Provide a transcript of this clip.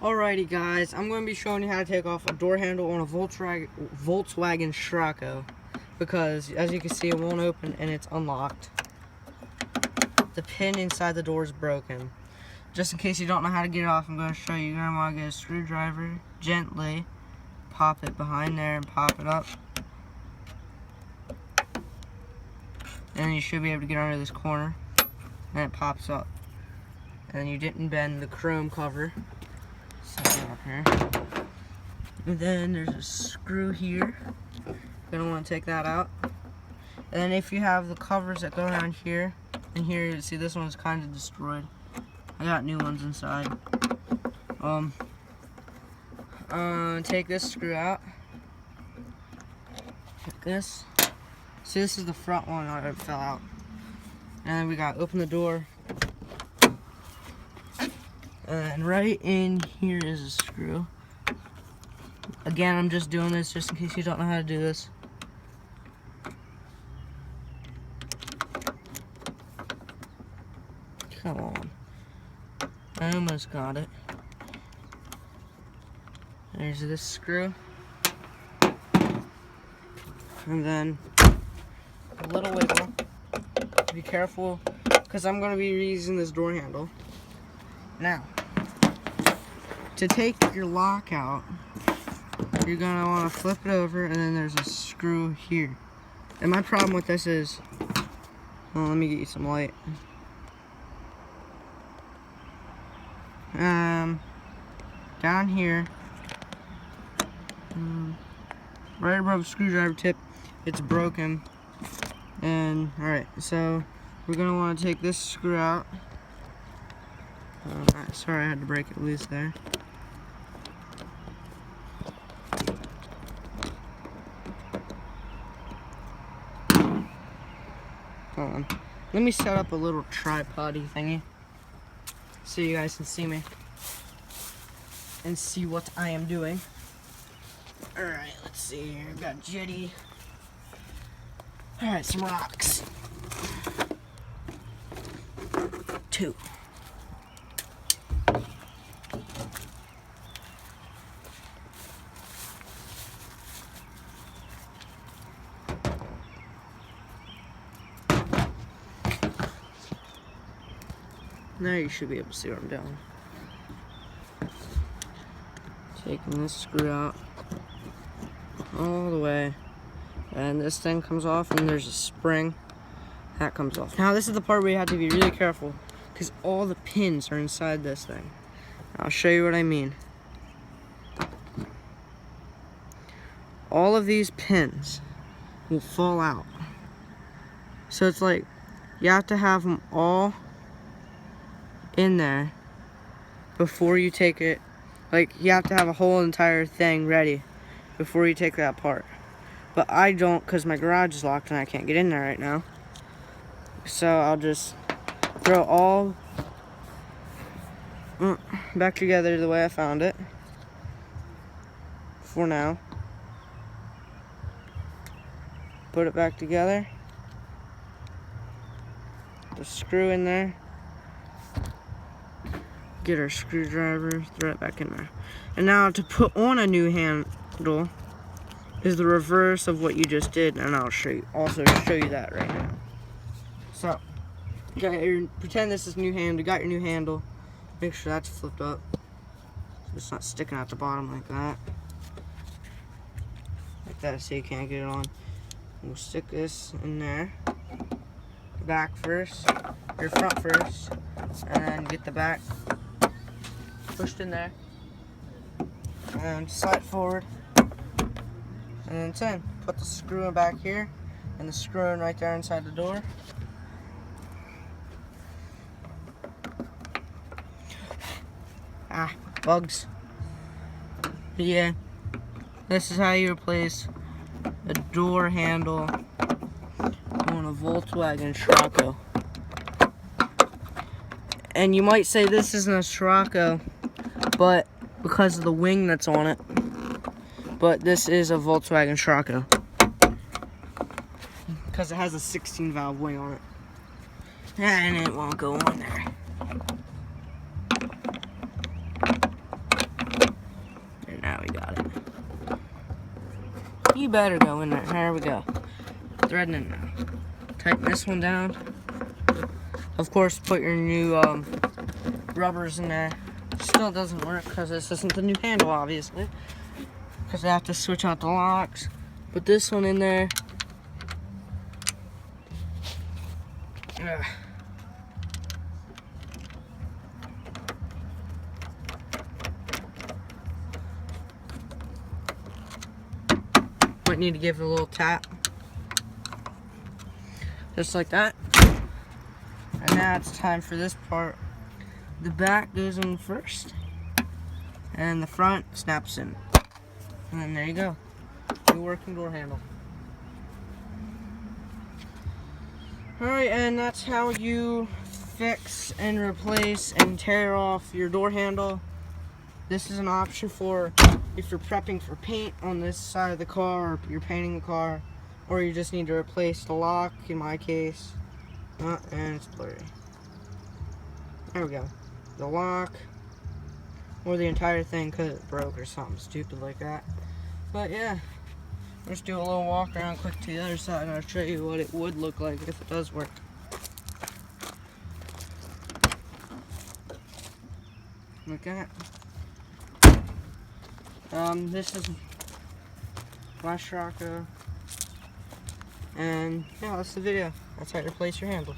Alrighty guys, I'm going to be showing you how to take off a door handle on a Volkswagen Scirocco, because as you can see it won't open and it's unlocked. The pin inside the door is broken. Just in case you don't know how to get it off, I'm going to show you. You're going to want to get a screwdriver, gently pop it behind there and pop it up. And then you should be able to get under this corner and it pops up. And you didn't bend the chrome cover. Set it up here. And then there's a screw here. You're going to want to take that out. And then if you have the covers that go around here and here, you see this one's kind of destroyed. I got new ones inside. Take this screw out. Like this. See, this is the front one that it fell out. And then we got open the door. And right in here is a screw. Again, I'm just doing this just in case you don't know how to do this. Come on. I almost got it. There's this screw. And then a little wiggle. Be careful, because I'm going to be using this door handle. Now, to take your lock out, you're going to want to flip it over, and then there's a screw here. And my problem with this is, well, let me get you some light. Down here, right above the screwdriver tip, it's broken. And alright, so we're gonna want to take this screw out. Sorry, I had to break it loose there. Hold on. Let me set up a little tripod-y thingy so you guys can see me and see what I am doing. Alright, let's see here. I've got jetty. Alright, some rocks. 2. Now you should be able to see what I'm doing. Taking this screw out all the way, and this thing comes off, and there's a spring that comes off. Now this is the part where you have to be really careful, because all the pins are inside this thing. I'll show you what I mean. All of these pins will fall out, so it's like you have to have them all in there before you take it. Like, you have to have a whole entire thing ready before you take that apart. But I don't, because my garage is locked and I can't get in there right now. So I'll just throw it all back together the way I found it for now. Put it back together. The screw in there. Get our screwdriver, throw it back in there. And now to put on a new handle is the reverse of what you just did, and I'll show you that right now. So, pretend this is new handle. You got your new handle. Make sure that's flipped up. So it's not sticking out the bottom like that. Like that, so you can't get it on. We'll stick this in there. Back first, or front first, and then get the back pushed in there, and slide forward, and then it's in. Put the screw in back here, and the screw in right there inside the door. Bugs. Yeah, this is how you replace a door handle on a Volkswagen Scirocco. And you might say this isn't a Scirocco, but because of the wing that's on it. But this is a Volkswagen Scirocco, because it has a 16 valve wing on it. And it won't go on there. better go in there. There we go. Threading it now. Tighten this one down. Of course, put your new rubbers in there. Still doesn't work because this isn't the new handle, obviously. Because I have to switch out the locks. Put this one in there. Ugh. Might need to give it a little tap. Just like that. And now it's time for this part. The back goes in first. And the front snaps in. And then there you go. New working door handle. Alright, and that's how you fix and replace and tear off your door handle. This is an option for if you're prepping for paint on this side of the car, or you're painting the car, or you just need to replace the lock, in my case. And it's blurry. There we go. The lock, or the entire thing because it broke or something stupid like that. But yeah, let's do a little walk around quick to the other side and I'll show you what it would look like if it does work. Look at it. This is my Scirocco, and yeah, that's the video. That's how to replace your handle.